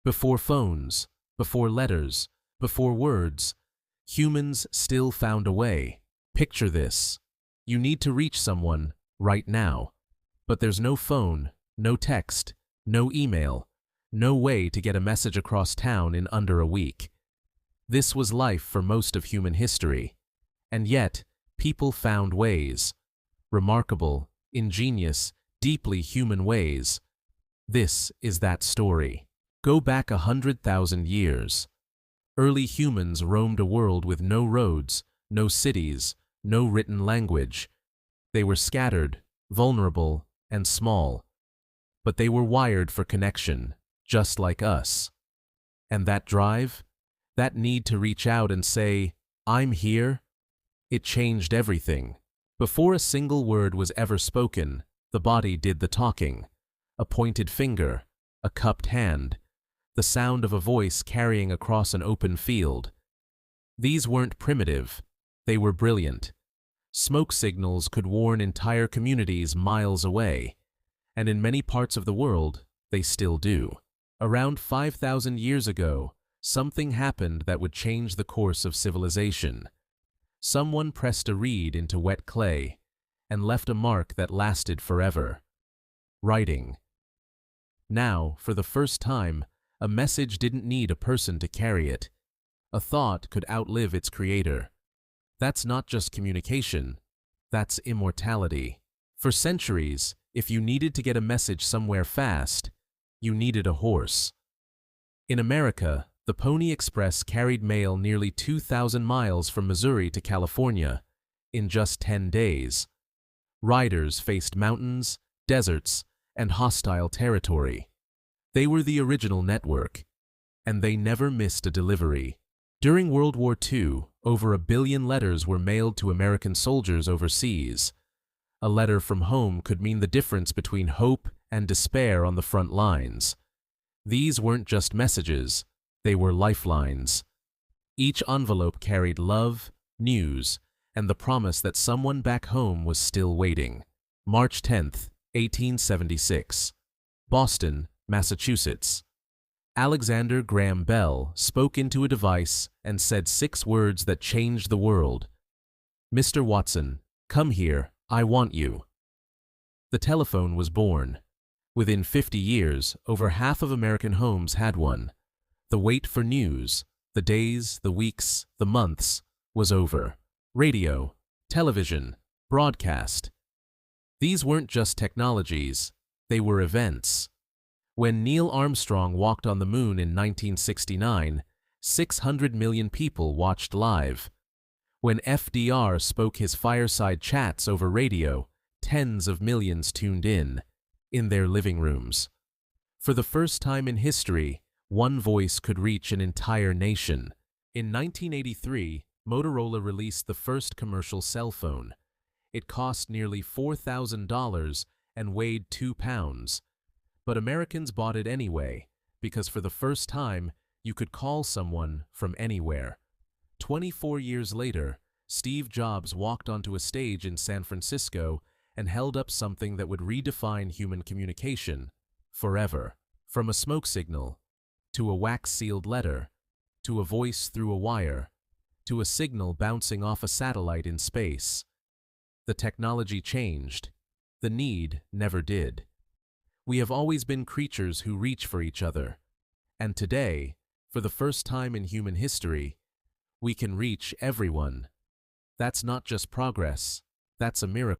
Before phones, before letters, before words, humans still found a way. Picture this. You need to reach someone right now, but there's no phone, no text, no email, no way to get a message across town in under a week. This was life for most of human history, and yet people found ways. Remarkable, ingenious, deeply human ways. This is that story. Go back 100,000 years. Early humans roamed a world with no roads, no cities, no written language. They were scattered, vulnerable, and small. But they were wired for connection, just like us. And that drive, that need to reach out and say, "I'm here," it changed everything. Before a single word was ever spoken, the body did the talking. A pointed finger, a cupped hand, the sound of a voice carrying across an open field. These weren't primitive, they were brilliant. Smoke signals could warn entire communities miles away, and in many parts of the world, they still do. Around 5,000 years ago, something happened that would change the course of civilization. Someone pressed a reed into wet clay and left a mark that lasted forever. Writing. Now, for the first time, a message didn't need a person to carry it. A thought could outlive its creator. That's not just communication, that's immortality. For centuries, if you needed to get a message somewhere fast, you needed a horse. In America, the Pony Express carried mail nearly 2,000 miles from Missouri to California in just 10 days. Riders faced mountains, deserts, and hostile territory. They were the original network, and they never missed a delivery. During World War II, over 1 billion letters were mailed to American soldiers overseas. A letter from home could mean the difference between hope and despair on the front lines. These weren't just messages, they were lifelines. Each envelope carried love, news, and the promise that someone back home was still waiting. March 10, 1876. Boston, Massachusetts. Alexander Graham Bell spoke into a device and said 6 words that changed the world. "Mr. Watson, come here, I want you." The telephone was born. Within 50 years, over half of American homes had one. The wait for news, the days, the weeks, the months, was over. Radio, television, broadcast. These weren't just technologies, they were events. When Neil Armstrong walked on the moon in 1969, 600 million people watched live. When FDR spoke his fireside chats over radio, tens of millions tuned in their living rooms. For the first time in history, one voice could reach an entire nation. In 1983, Motorola released the first commercial cell phone. It cost nearly $4,000 and weighed 2 pounds. But Americans bought it anyway, because for the first time, you could call someone from anywhere. 24 years later, Steve Jobs walked onto a stage in San Francisco and held up something that would redefine human communication forever. From a smoke signal, to a wax-sealed letter, to a voice through a wire, to a signal bouncing off a satellite in space. The technology changed. The need never did. We have always been creatures who reach for each other. And today, for the first time in human history, we can reach everyone. That's not just progress, that's a miracle.